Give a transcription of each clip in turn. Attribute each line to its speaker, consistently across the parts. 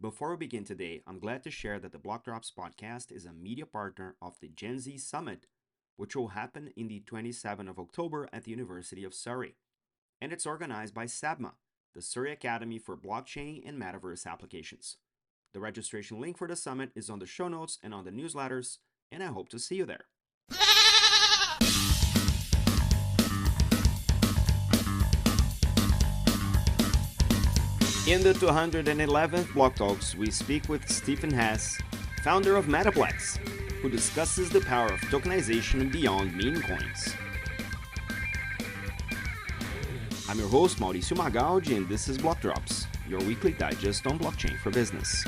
Speaker 1: Before we begin today, I'm glad to share that the Blockdrops podcast is a media partner of the Gen Z Summit, which will happen in the 27th of October at the University of Surrey. And it's organized by SABMA, the Surrey Academy for Blockchain and Metaverse Applications. The registration link for the summit is on the show notes and on the newsletters, and I hope to see you there. In the 211th Block Talks, we speak with Stephen Hess, founder of Metaplex, who discusses the power of tokenization beyond memecoins. I'm your host, Mauricio Magaldi, and this is Block Drops, your weekly digest on blockchain for business.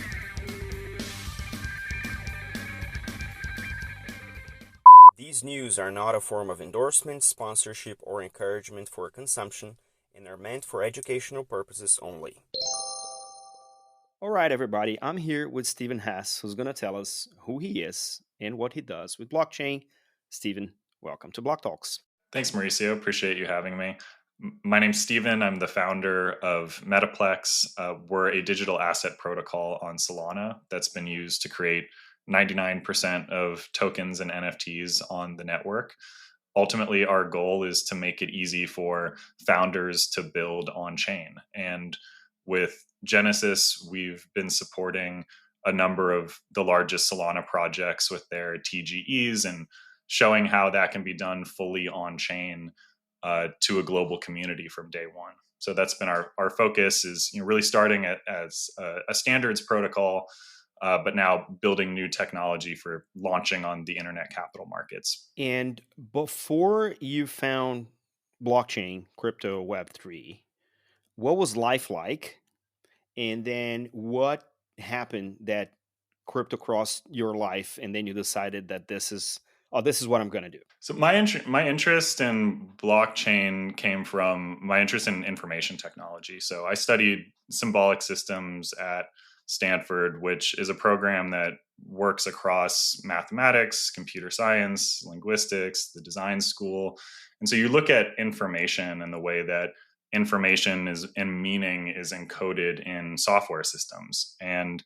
Speaker 1: These news are not a form of endorsement, sponsorship, or encouragement for consumption, and are meant for educational purposes only. All right, everybody, I'm here with Stephen Hess, who's going to tell us who he is and what he does with blockchain. Stephen, welcome to Block Talks.
Speaker 2: Thanks, Mauricio. Appreciate you having me. My name's Stephen. I'm the founder of Metaplex. We're a digital asset protocol on Solana that's been used to create 99% of tokens and NFTs on the network. Ultimately, our goal is to make it easy for founders to build on chain. And with Genesis, we've been supporting a number of the largest Solana projects with their TGEs and showing how that can be done fully on chain to a global community from day one. So that's been our focus, is really starting as a standards protocol, but now building new technology for launching on the internet capital markets.
Speaker 1: And before you found blockchain, crypto, Web3, what was life like? And then what happened that crypto crossed your life, and then you decided that this is what I'm going to do?
Speaker 2: So my interest in blockchain came from my interest in information technology. So I studied symbolic systems at Stanford, which is a program that works across mathematics, computer science, linguistics, the design school. And so you look at information and the way that information is and meaning is encoded in software systems. And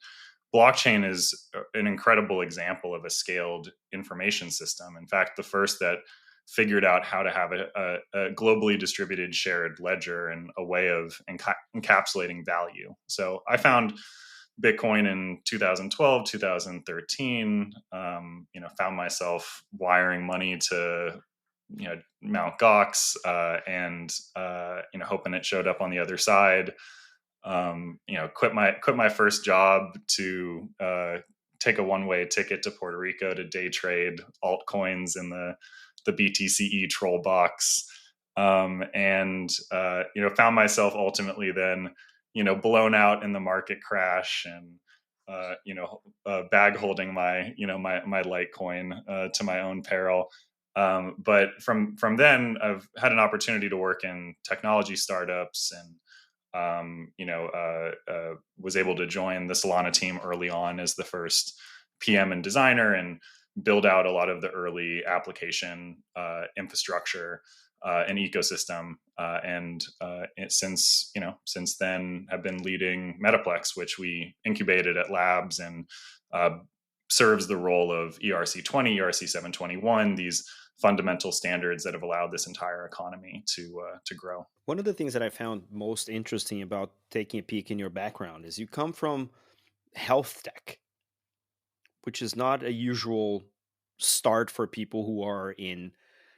Speaker 2: blockchain is an incredible example of a scaled information system. In fact, the first that figured out how to have a globally distributed shared ledger and a way of encapsulating value. So I found Bitcoin in 2012, 2013, found myself wiring money to Mt. Gox and hoping it showed up on the other side. Quit my first job to take a one-way ticket to Puerto Rico to day trade altcoins in the BTCE troll box, and found myself ultimately then blown out in the market crash and bag holding my Litecoin to my own peril. But from then, I've had an opportunity to work in technology startups and was able to join the Solana team early on as the first PM and designer and build out a lot of the early application infrastructure and ecosystem. And since then, have been leading Metaplex, which we incubated at Labs and serves the role of ERC20, ERC721, these fundamental standards that have allowed this entire economy to grow.
Speaker 1: One of the things that I found most interesting about taking a peek in your background is you come from health tech, which is not a usual start for people who are in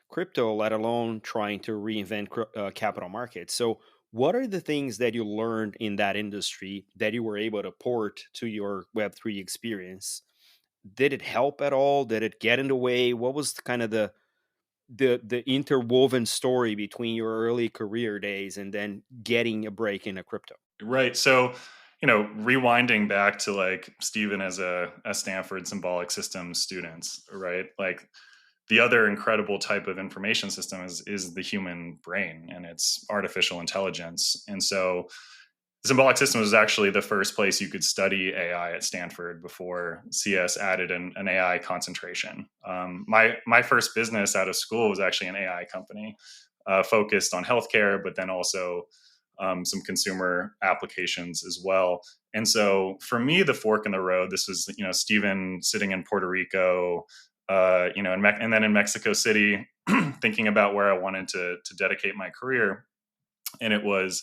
Speaker 1: crypto, let alone trying to reinvent capital markets. So what are the things that you learned in that industry that you were able to port to your Web3 experience? Did it help at all? Did it get in the way? What was kind of the interwoven story between your early career days and then getting a break into crypto?
Speaker 2: Right. So, rewinding back to like Stephen as a Stanford symbolic systems students, right? Like the other incredible type of information system is the human brain and its artificial intelligence. And so symbolic systems was actually the first place you could study AI at Stanford before CS added an AI concentration. My first business out of school was actually an AI company focused on healthcare, but then also some consumer applications as well. And so for me, the fork in the road, this was, Stephen sitting in Puerto Rico, and then in Mexico City, thinking about where I wanted to dedicate my career. And it was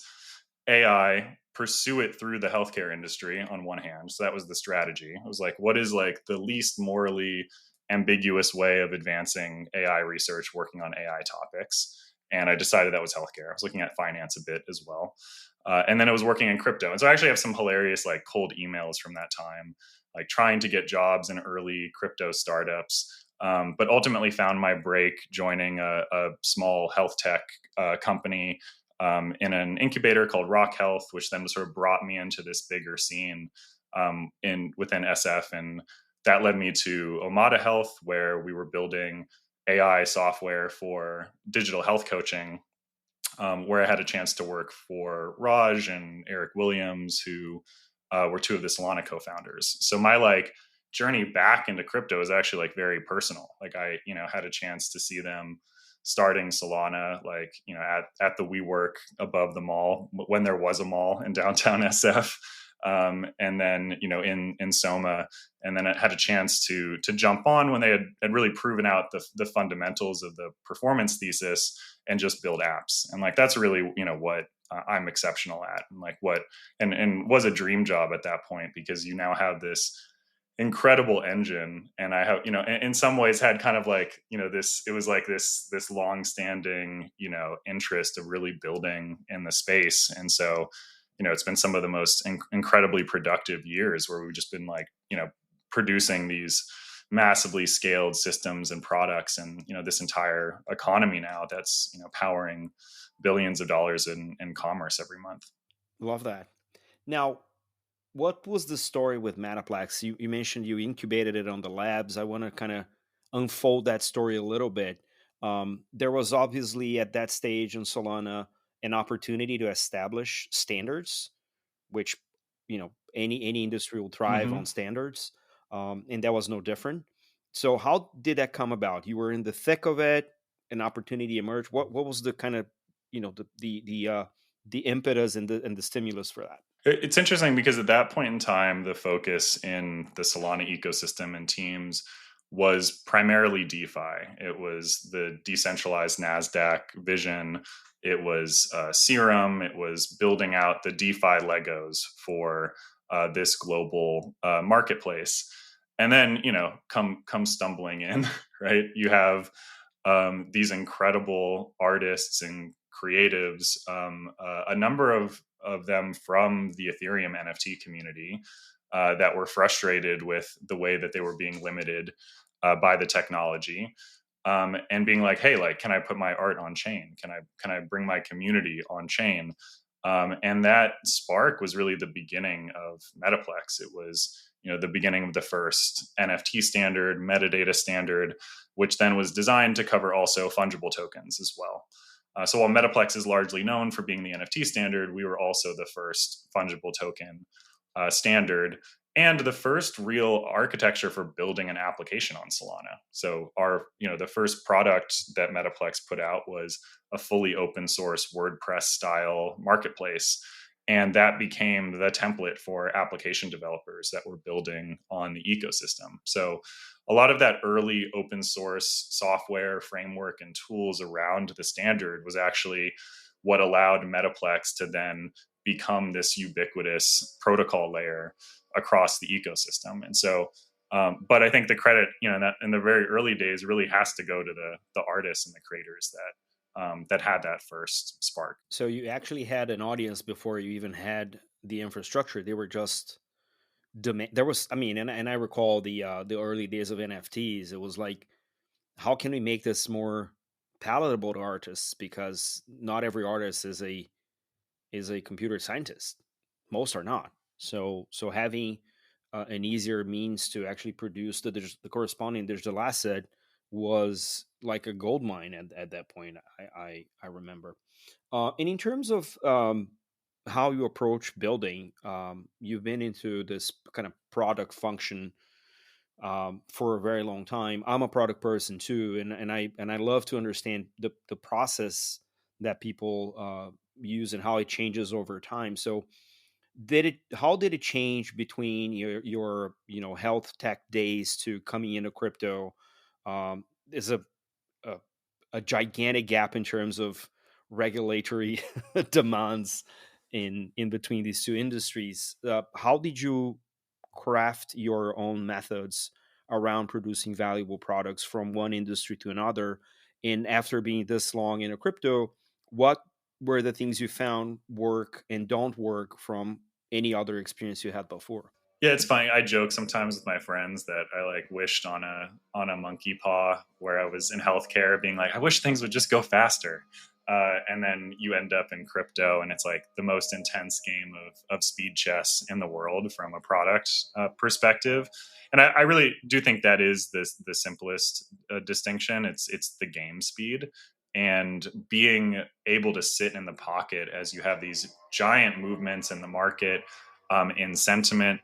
Speaker 2: AI, pursue it through the healthcare industry on one hand. So that was the strategy. It was like, what is like the least morally ambiguous way of advancing AI research working on AI topics? And I decided that was healthcare. I was looking at finance a bit as well. And then I was working in crypto. And so I actually have some hilarious like cold emails from that time, like trying to get jobs in early crypto startups. But ultimately found my break joining a small health tech company in an incubator called Rock Health, which then sort of brought me into this bigger scene in within SF, and that led me to Omada Health, where we were building AI software for digital health coaching, where I had a chance to work for Raj and Eric Williams, who were two of the Solana co-founders. So my like journey back into crypto is actually like very personal. Like I, had a chance to see them starting Solana, like, at the WeWork above the mall when there was a mall in downtown SF. And then, in Soma, and then I had a chance to jump on when they had really proven out the fundamentals of the performance thesis and just build apps. And like that's really what I'm exceptional at, and like what and was a dream job at that point, because you now have this incredible engine. And I have, in some ways had kind of like, this, it was like this long standing, interest of really building in the space. And so, it's been some of the most incredibly productive years where we've just been like, producing these massively scaled systems and products, and this entire economy now that's powering billions of dollars in commerce every month.
Speaker 1: Love that. Now, what was the story with Metaplex? You mentioned you incubated it on the labs. I want to kind of unfold that story a little bit. There was obviously at that stage in Solana an opportunity to establish standards, which any industry will thrive on
Speaker 2: Hmm.
Speaker 1: standards, and that was no different. So how did that come about? You were in the thick of it. An opportunity emerged. What was the kind of the impetus and the stimulus for that?
Speaker 2: It's interesting because at that point in time, the focus in the Solana ecosystem and teams was primarily DeFi. It was the decentralized NASDAQ vision. It was Serum. It was building out the DeFi Legos for this global marketplace. And then, come stumbling in, right? You have these incredible artists and creatives, a number of them from the Ethereum NFT community, that were frustrated with the way that they were being limited by the technology, and being like, "Hey, like, can I put my art on chain? Can I bring my community on chain?" And that spark was really the beginning of Metaplex. It was the beginning of the first NFT standard, metadata standard, which then was designed to cover also fungible tokens as well. So while Metaplex is largely known for being the NFT standard, we were also the first fungible token standard, and the first real architecture for building an application on Solana. So the first product that Metaplex put out was a fully open source WordPress style marketplace. And that became the template for application developers that were building on the ecosystem. So a lot of that early open source software framework and tools around the standard was actually what allowed Metaplex to then become this ubiquitous protocol layer across the ecosystem. And so, but I think the credit, in the very early days, really has to go to the artists and the creators that had that first spark.
Speaker 1: So you actually had an audience before you even had the infrastructure. They were just demand. There was, I mean, and I recall the early days of NFTs. It was like, how can we make this more palatable to artists? Because not every artist is a computer scientist. Most are not. So having an easier means to actually produce the corresponding digital asset was like a gold mine at that point. I remember. And in terms of how you approach building, you've been into this kind of product function for a very long time. I'm a product person too, and I love to understand the process that people use and how it changes over time. So did it how did it change between your health tech days to coming into crypto? Is a a gigantic gap in terms of regulatory demands in between these two industries. How did you craft your own methods around producing valuable products from one industry to another? And after being this long in a crypto, what were the things you found work and don't work from any other experience you had before?
Speaker 2: Yeah, it's funny. I joke sometimes with my friends that I like wished on a monkey paw where I was in healthcare, being like, I wish things would just go faster. And then you end up in crypto, and it's like the most intense game of speed chess in the world from a product perspective. And I really do think that is the simplest distinction. It's the game speed and being able to sit in the pocket as you have these giant movements in the market, in sentiment,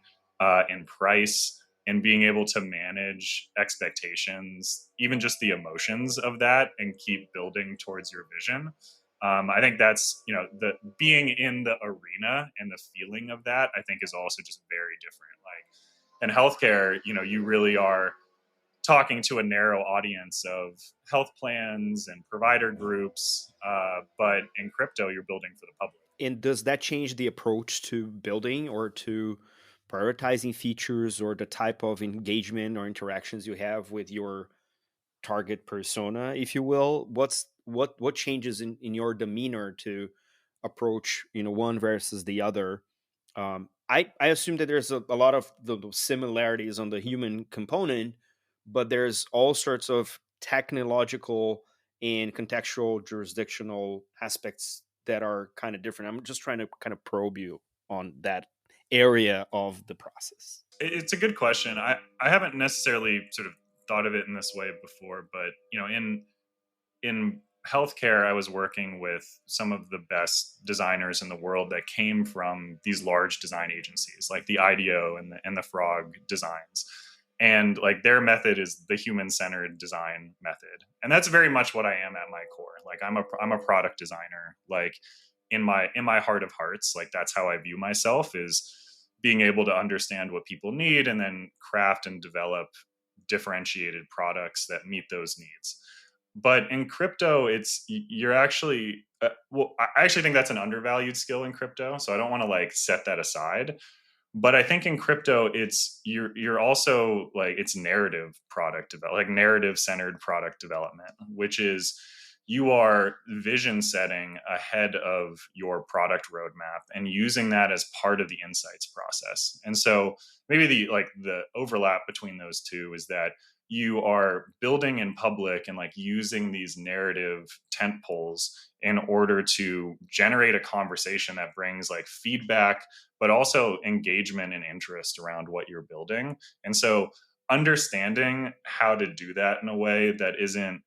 Speaker 2: in price, and being able to manage expectations, even just the emotions of that, and keep building towards your vision. I think that's, the being in the arena and the feeling of that, I think is also just very different. Like in healthcare, you really are talking to a narrow audience of health plans and provider groups. But in crypto, you're building for the public.
Speaker 1: And does that change the approach to building or to prioritizing features or the type of engagement or interactions you have with your target persona, if you will? What changes in your demeanor to approach one versus the other? I assume that there's a lot of the similarities on the human component, but there's all sorts of technological and contextual jurisdictional aspects that are kind of different. I'm just trying to kind of probe you on that area of the process.
Speaker 2: It's a good question. I haven't necessarily sort of thought of it in this way before, but in healthcare, I was working with some of the best designers in the world that came from these large design agencies, like the IDEO and the Frog designs. And like their method is the human centered design method, and that's very much what I am at my core. Like I'm a product designer. Like in my heart of hearts, like that's how I view myself, is being able to understand what people need and then craft and develop differentiated products that meet those needs. But in crypto, you're actually well, I actually think that's an undervalued skill in crypto, so I don't want to like set that aside. But I think in crypto, you're also like it's narrative product develop, like narrative centered product development, which is you are vision setting ahead of your product roadmap and using that as part of the insights process. And so maybe the overlap between those two is that you are building in public and like using these narrative tent poles in order to generate a conversation that brings like feedback, but also engagement and interest around what you're building. And so understanding how to do that in a way that isn't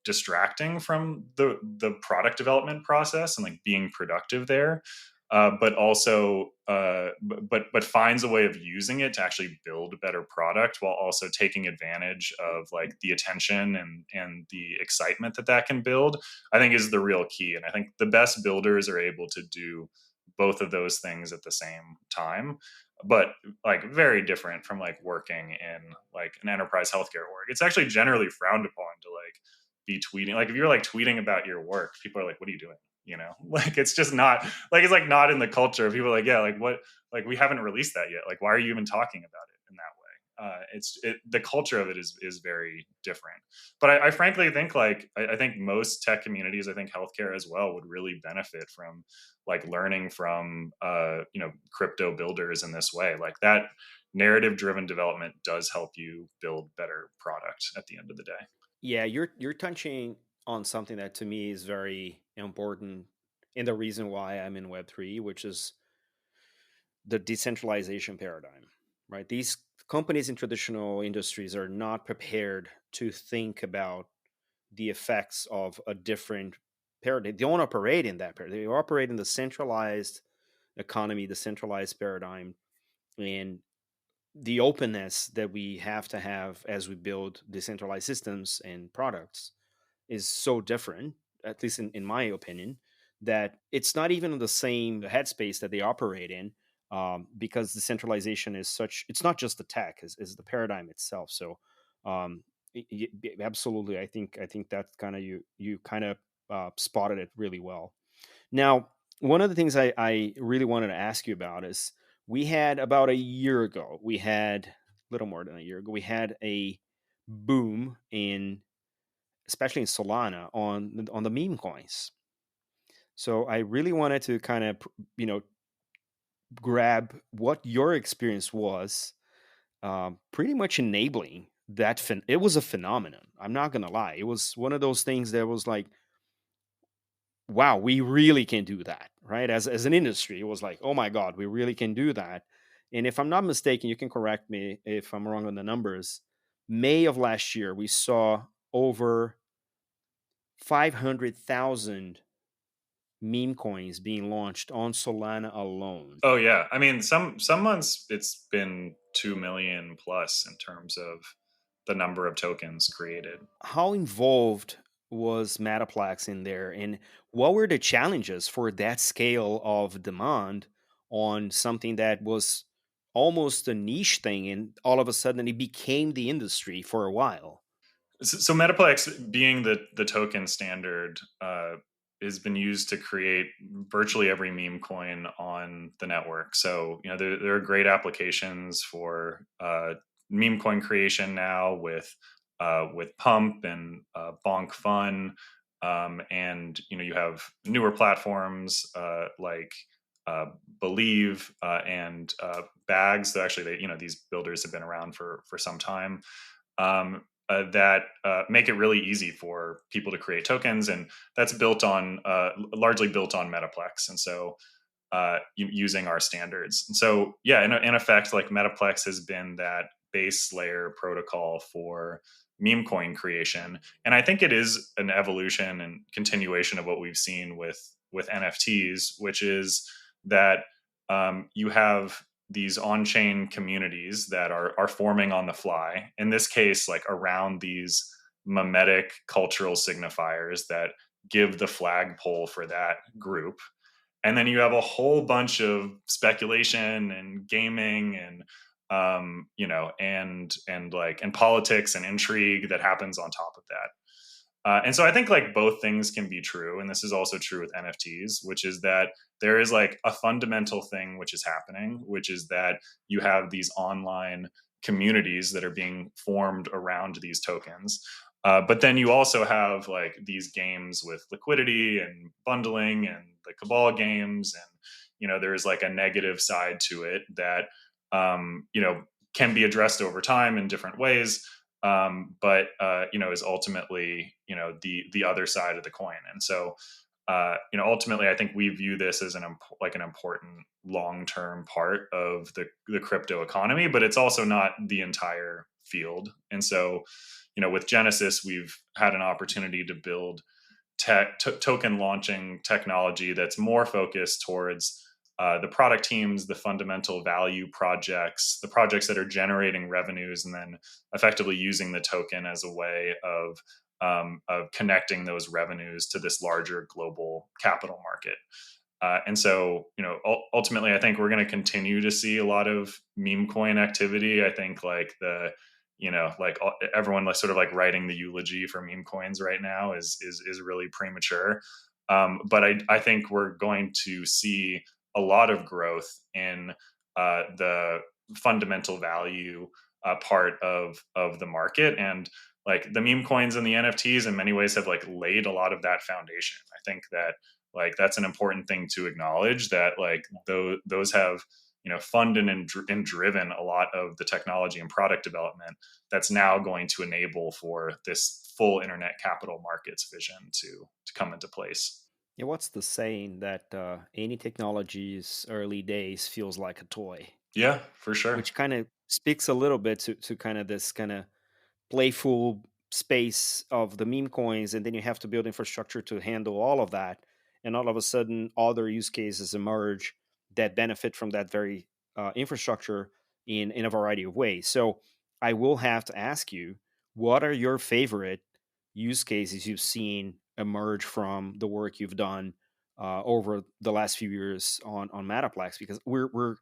Speaker 2: distracting from the product development process and like being productive there, but also but finds a way of using it to actually build a better product while also taking advantage of like the attention and the excitement that that can build, I think is the real key. And I think the best builders are able to do both of those things at the same time, but like very different from like working in like an enterprise healthcare org. It's actually generally frowned upon to like be tweeting. Like if you're like tweeting about your work, people are like, what are you doing? Like it's just not like it's like not in the culture. People are like, yeah, like what, like we haven't released that yet. Like why are you even talking about it in that way? The culture of it is very different. But I frankly think I think most tech communities, I think healthcare as well, would really benefit from like learning from crypto builders in this way. Like that narrative driven development does help you build better product at the end of the day.
Speaker 1: Yeah, you're touching on something that to me is very important, and the reason why I'm in Web3, which is the decentralization paradigm, right? These companies in traditional industries are not prepared to think about the effects of a different paradigm. They don't operate in that paradigm. They operate in the centralized economy, the centralized paradigm, and the openness that we have to have as we build decentralized systems and products is so different, at least in my opinion, that it's not even the same headspace that they operate in, because decentralization is such. It's not just the tech; is the paradigm itself. So, um, absolutely, I think that kind of you kind of spotted it really well. Now, one of the things I really wanted to ask you about is we had about a year ago, we had a little more than a year ago, we had a boom in, especially in Solana, on the meme coins. So I really wanted to kind of, grab what your experience was, pretty much enabling that. It was a phenomenon. I'm not gonna lie. It was one of those things that was like, wow, we really can do that, right? As an industry, it was like, oh my god, we really can do that. And if I'm not mistaken, you can correct me if I'm wrong on the numbers. May of last year, we saw over 500,000 meme coins being launched on Solana alone.
Speaker 2: Oh yeah, I mean some months it's been 2 million plus in terms of the number of tokens created.
Speaker 1: How involved was Metaplex in there, and what were the challenges for that scale of demand on something that was almost a niche thing, and all of a sudden it became the industry for a while?
Speaker 2: So Metaplex, being the token standard, has been used to create virtually every meme coin on the network. So there are great applications for meme coin creation now with Pump and Bonk Fun, and you have newer platforms like uh, Believe and Bags. So actually, these builders have been around for some time. That make it really easy for people to create tokens, and that's built on largely built on Metaplex, and so using our standards. And so yeah, in effect, like Metaplex has been that base layer protocol for meme coin creation, and I think it is an evolution and continuation of what we've seen with NFTs, which is that you have these on-chain communities that are forming on the fly. In this case, like around these memetic cultural signifiers that give the flagpole for that group. And then you have a whole bunch of speculation and gaming and and politics and intrigue that happens on top of that. And so I think like both things can be true. And this is also true with NFTs, which is that there is like a fundamental thing which is happening, which is that you have these online communities that are being formed around these tokens. But then you also have like these games with liquidity and bundling and the cabal games. And, there's like a negative side to it that, can be addressed over time in different ways, but is ultimately the other side of the coin. And so ultimately, I think we view this as like an important long term part of the crypto economy, but it's also not the entire field. And so with Genesis, we've had an opportunity to build token launching technology that's more focused towards the product teams, the fundamental value projects, the projects that are generating revenues, and then effectively using the token as a way of connecting those revenues to this larger global capital market. And so, ultimately, I think we're going to continue to see a lot of meme coin activity. I think like everyone like sort of like writing the eulogy for meme coins right now is really premature. But I think we're going to see a lot of growth in the fundamental value part of the market, and like the meme coins and the NFTs in many ways have like laid a lot of that foundation. I think that like that's an important thing to acknowledge, that like those have funded and driven a lot of the technology and product development that's now going to enable for this full internet capital markets vision to come into place.
Speaker 1: Yeah, what's the saying that any technology's early days feels like a toy,
Speaker 2: Yeah, for sure.
Speaker 1: which kind of speaks a little bit to kind of this kind of playful space of the meme coins, and then you have to build infrastructure to handle all of that, and all of a sudden other use cases emerge that benefit from that very infrastructure in a variety of ways. So I will have to ask you, what are your favorite use cases you've seen emerge from the work you've done over the last few years on Metaplex, because we're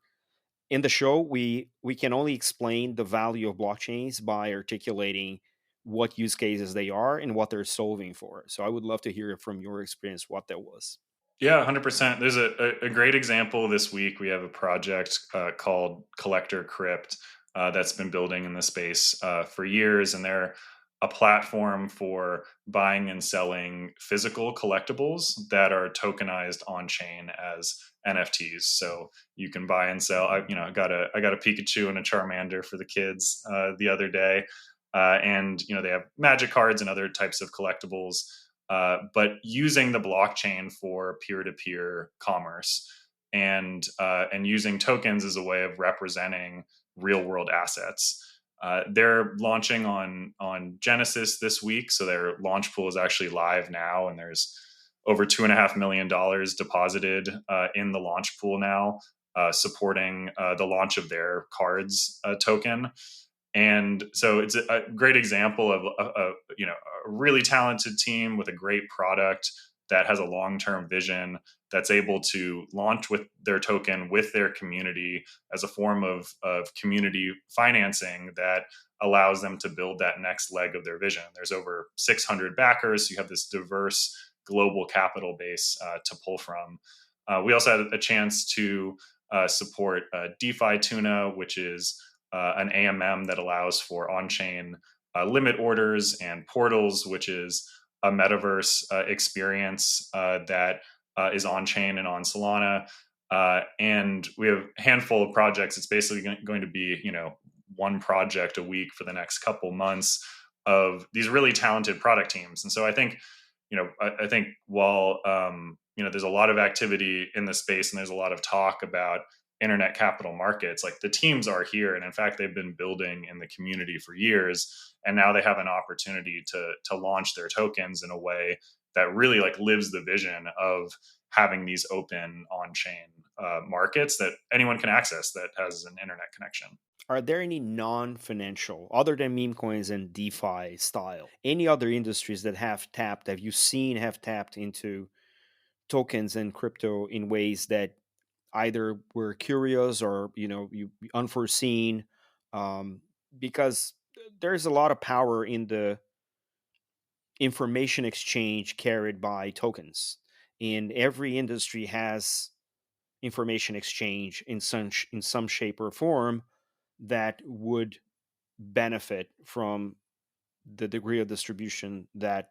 Speaker 1: in the show, we can only explain the value of blockchains by articulating what use cases they are and what they're solving for. So I would love to hear from your experience what that was.
Speaker 2: Yeah, 100%. There's a great example this week. We have a project called Collector Crypt that's been building in the space for years, and they're a platform for buying and selling physical collectibles that are tokenized on chain as NFTs. So you can buy and sell. I got a Pikachu and a Charmander for the kids the other day, and they have magic cards and other types of collectibles, but using the blockchain for peer-to-peer commerce, and using tokens as a way of representing real-world assets. They're launching on Genesis this week, so their launch pool is actually live now, and there's over $2.5 million deposited in the launch pool now, supporting the launch of their cards token. And so it's a great example of a really talented team with a great product that has a long-term vision, that's able to launch with their token with their community as a form of community financing that allows them to build that next leg of their vision. There's over 600 backers, so you have this diverse global capital base to pull from. We also had a chance to support DeFi Tuna, which is an AMM that allows for on-chain limit orders, and portals, which is a metaverse experience that is on-chain and on Solana. And we have a handful of projects. It's basically going to be, one project a week for the next couple months of these really talented product teams. And so I think while there's a lot of activity in the space and there's a lot of talk about internet capital markets, like the teams are here, and in fact they've been building in the community for years, and now they have an opportunity to launch their tokens in a way that really like lives the vision of having these open on-chain markets that anyone can access that has an internet connection.
Speaker 1: Are there any non-financial, other than meme coins and DeFi style, any other industries that have you seen have tapped into tokens and crypto in ways that either were curious or you unforeseen? um, because there's a lot of power in the information exchange carried by tokens, and every industry has information exchange in some shape or form that would benefit from the degree of distribution that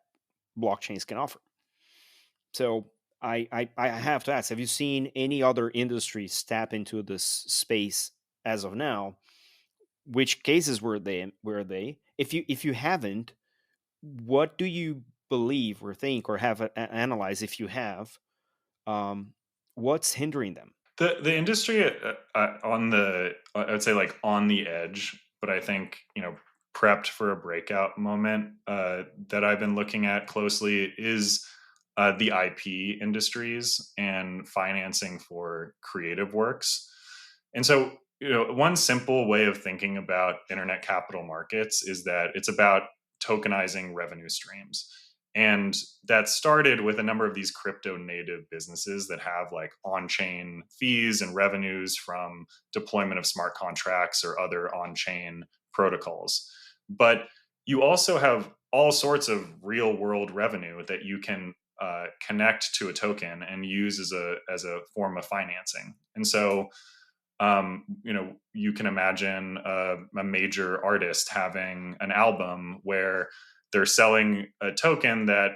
Speaker 1: blockchains can offer. So I have to ask: have you seen any other industries tap into this space as of now? Which cases were they? If you haven't, what do you believe or think or have analyzed, if you have? Um, what's hindering them?
Speaker 2: The industry on the I would say like on the edge, but I think prepped for a breakout moment that I've been looking at closely is the IP industries and financing for creative works. And so one simple way of thinking about internet capital markets is that it's about tokenizing revenue streams. And that started with a number of these crypto native businesses that have like on chain fees and revenues from deployment of smart contracts or other on chain protocols. But you also have all sorts of real world revenue that you can connect to a token and use as a form of financing. And so you can imagine a major artist having an album where they're selling a token that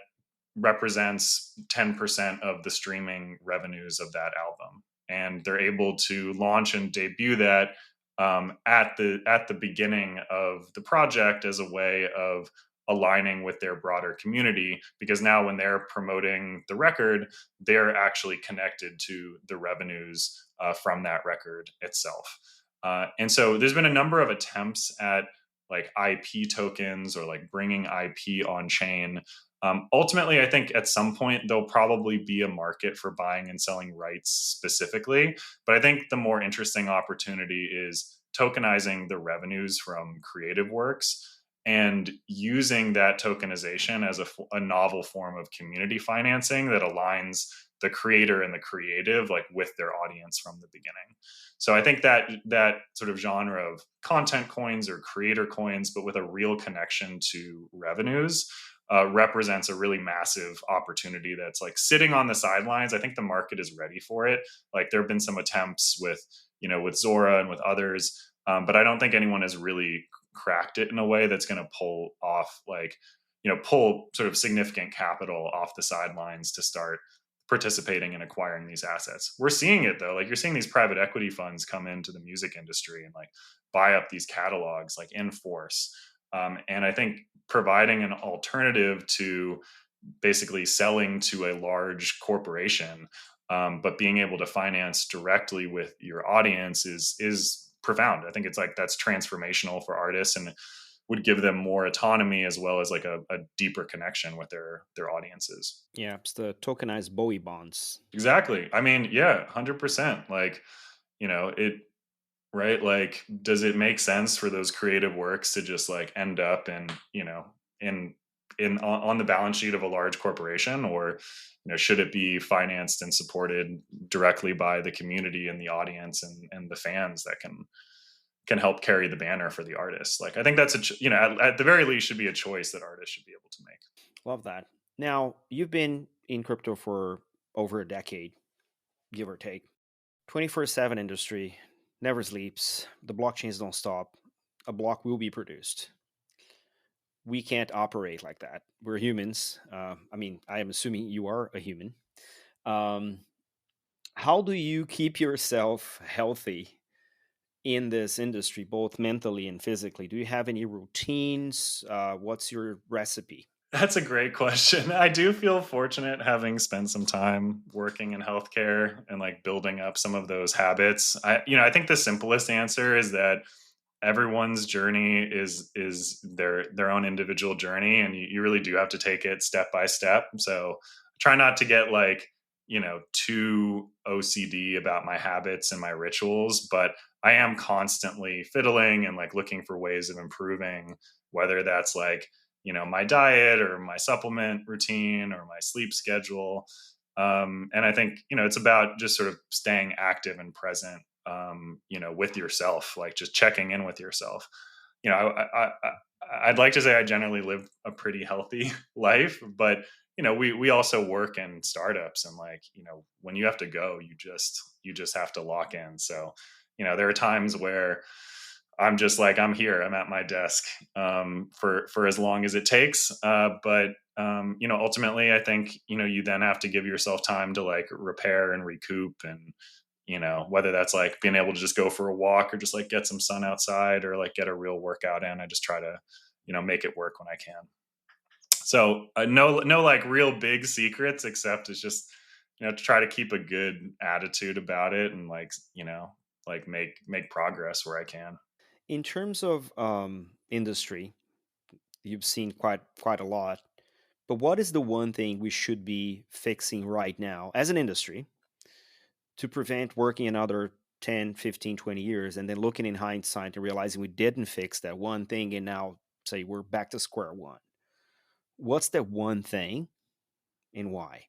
Speaker 2: represents 10% of the streaming revenues of that album, and they're able to launch and debut that at the beginning of the project as a way of aligning with their broader community, because now when they're promoting the record, they're actually connected to the revenues from that record itself. And so there's been a number of attempts at like IP tokens or like bringing IP on chain. Ultimately, I think at some point there'll probably be a market for buying and selling rights specifically. But I think the more interesting opportunity is tokenizing the revenues from creative works and using that tokenization as a novel form of community financing that aligns the creator and the creative like with their audience from the beginning. So I think that sort of genre of content coins or creator coins, but with a real connection to revenues, represents a really massive opportunity that's like sitting on the sidelines. I think the market is ready for it. Like there have been some attempts with, with Zora and with others, but I don't think anyone has really cracked it in a way that's going to pull off like, pull sort of significant capital off the sidelines to start participating in acquiring these assets. We're seeing it though. Like you're seeing these private equity funds come into the music industry and like buy up these catalogs like in force. And I think providing an alternative to basically selling to a large corporation, but being able to finance directly with your audience is profound. I think it's like that's transformational for artists and would give them more autonomy as well as like a deeper connection with their audiences.
Speaker 1: Yeah, it's the tokenized Bowie bonds.
Speaker 2: Exactly. I mean, yeah, 100%. Like, it right? Like, does it make sense for those creative works to just like end up in on the balance sheet of a large corporation, or should it be financed and supported directly by the community and the audience and the fans that can help carry the banner for the artist? Like, I think that's at the very least should be a choice that artists should be able to make.
Speaker 1: Love that. Now, you've been in crypto for over a decade, give or take. 24/7 industry, never sleeps. The blockchains don't stop. A block will be produced. We can't operate like that. We're humans. I mean, I am assuming you are a human. Um, how do you keep yourself healthy in this industry, both mentally and physically? Do you have any routines? What's your recipe?
Speaker 2: That's a great question. I do feel fortunate having spent some time working in healthcare and like building up some of those habits. I think the simplest answer is that everyone's journey is their own individual journey, and you really do have to take it step by step. So try not to get like, too OCD about my habits and my rituals, but I am constantly fiddling and like looking for ways of improving, whether that's like, my diet or my supplement routine or my sleep schedule. And I think, it's about just sort of staying active and present, with yourself, like just checking in with yourself. I'd like to say I generally live a pretty healthy life, but we also work in startups, and like, when you have to go, you just have to lock in. So, there are times where I'm just like, I'm here, I'm at my desk, for as long as it takes. But ultimately, I think, you then have to give yourself time to like repair and recoup, and whether that's like being able to just go for a walk or just like get some sun outside or like get a real workout in. I just try to, make it work when I can. So no like real big secrets, except it's just, to try to keep a good attitude about it and like, like make progress where I can.
Speaker 1: In terms of industry, you've seen quite a lot. But what is the one thing we should be fixing right now as an industry to prevent working another 10, 15, 20 years and then looking in hindsight and realizing we didn't fix that one thing and now say we're back to square one? What's that one thing and why?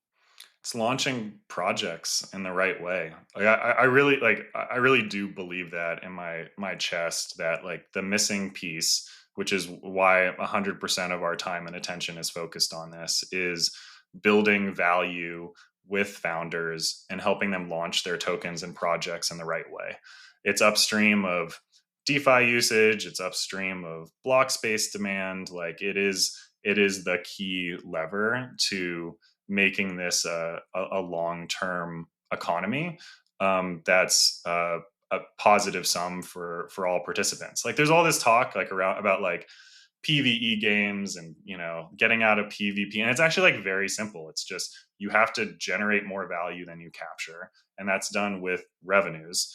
Speaker 2: It's launching projects in the right way. Like I really do believe that in my chest, that like the missing piece, which is why 100% of our time and attention is focused on this, is building value with founders and helping them launch their tokens and projects in the right way. It's upstream of DeFi usage, it's upstream of block space demand. Like it is the key lever to making this a long-term economy, that's a positive sum for all participants. Like there's all this talk like around about like PVE games and getting out of PvP, and it's actually like very simple. It's just you have to generate more value than you capture, and that's done with revenues,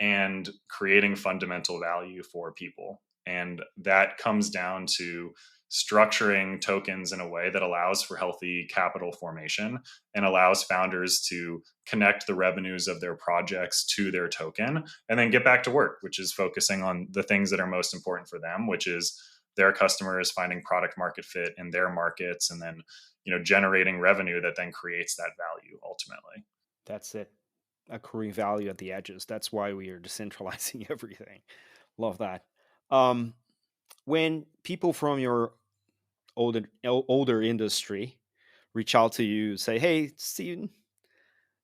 Speaker 2: and creating fundamental value for people. And that comes down to structuring tokens in a way that allows for healthy capital formation and allows founders to connect the revenues of their projects to their token and then get back to work, which is focusing on the things that are most important for them, which is their customers, finding product market fit in their markets, and then, generating revenue that then creates that value ultimately.
Speaker 1: That's it. Accruing value at the edges. That's why we are decentralizing everything. Love that. Um, when people from your older industry reach out to you, say, "Hey, Stephen,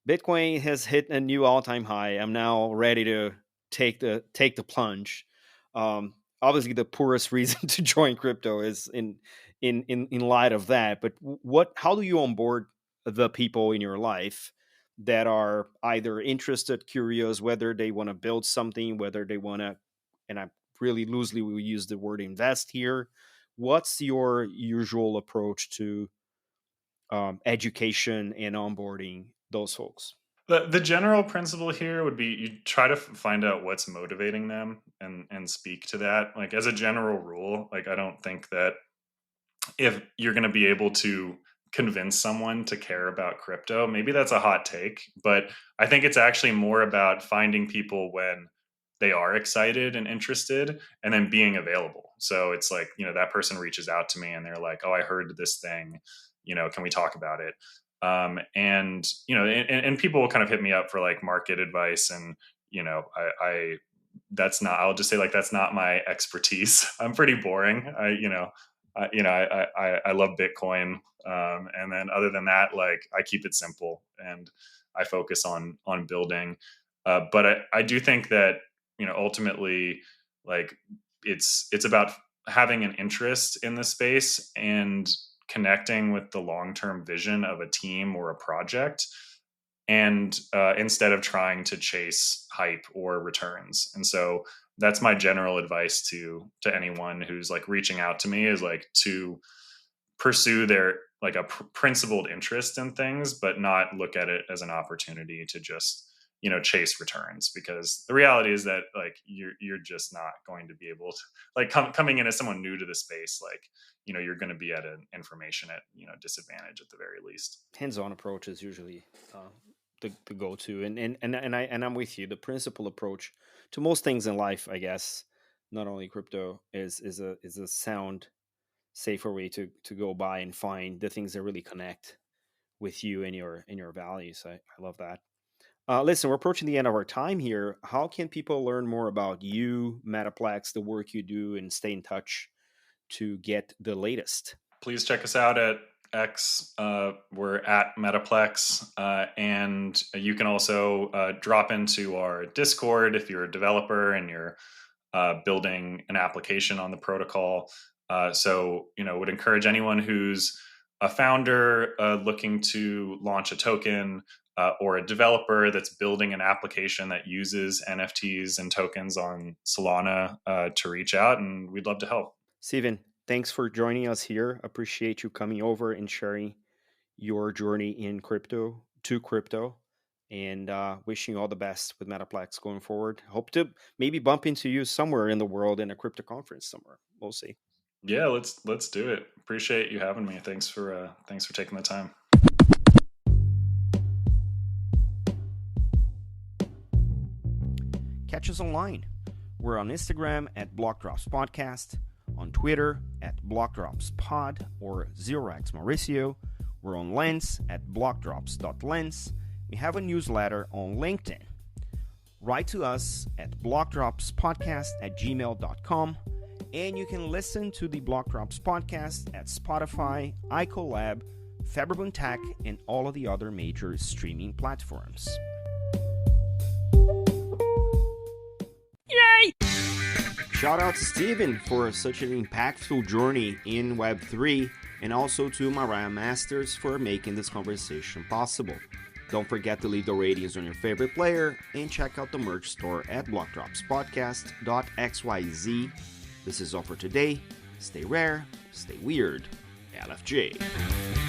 Speaker 1: Bitcoin has hit a new all-time high. I'm now ready to take the plunge." Obviously, the poorest reason to join crypto is in light of that. But how do you onboard the people in your life that are either interested, curious, whether they want to build something, whether they want to, and I really loosely we use the word invest here. What's your usual approach to education and onboarding those folks?
Speaker 2: The general principle here would be you try to find out what's motivating them and speak to that. Like, as a general rule, like, I don't think that if you're going to be able to convince someone to care about crypto, maybe that's a hot take, but I think it's actually more about finding people when they are excited and interested and then being available. So it's like, that person reaches out to me and they're like, "Oh, I heard this thing, can we talk about it?" And people will kind of hit me up for like market advice, and I that's not, I'll just say, like, that's not my expertise. I'm pretty boring. I love Bitcoin, and then other than that, like, I keep it simple and I focus on building. But I do think that, ultimately, like, it's about having an interest in the space and connecting with the long-term vision of a team or a project, and instead of trying to chase hype or returns. And so that's my general advice to anyone who's like reaching out to me, is like to pursue their, like, a principled interest in things, but not look at it as an opportunity to just, chase returns, because the reality is that, like, you're just not going to be able to, like, coming in as someone new to the space, like, you're going to be at an information at, disadvantage at the very least.
Speaker 1: Hands-on approach is usually the go-to, and I'm with you. The principal approach to most things in life, I guess, not only crypto, is a sound, safer way to go by and find the things that really connect with you and your values. I love that. Listen, we're approaching the end of our time here. How can people learn more about you, Metaplex, the work you do, and stay in touch to get the latest?
Speaker 2: Please check us out at X. We're at Metaplex, and you can also drop into our Discord if you're a developer and you're building an application on the protocol. So, would encourage anyone who's a founder looking to launch a token, or a developer that's building an application that uses NFTs and tokens on Solana, to reach out, and we'd love to help.
Speaker 1: Stephen, thanks for joining us here. Appreciate you coming over and sharing your journey in crypto, and wishing you all the best with Metaplex going forward. Hope to maybe bump into you somewhere in the world in a crypto conference somewhere. We'll see.
Speaker 2: Yeah, let's do it. Appreciate you having me. Thanks for taking the time.
Speaker 1: Catch us online. We're on Instagram at BlockDropsPodcast, on Twitter at BlockDropsPod or 0x Mauricio. We're on Lens at blockdrops.lens. We have a newsletter on LinkedIn. Write to us at blockdropspodcast@gmail.com, and you can listen to the BlockDrops podcast at Spotify, iColab, Faberbun Tech, and all of the other major streaming platforms. Yay! Shout out to Stephen for such an impactful journey in Web3, and also to Mariah Masters for making this conversation possible. Don't forget to leave the ratings on your favorite player and check out the merch store at blockdropspodcast.xyz. This is all for today. Stay rare, stay weird. LFJ.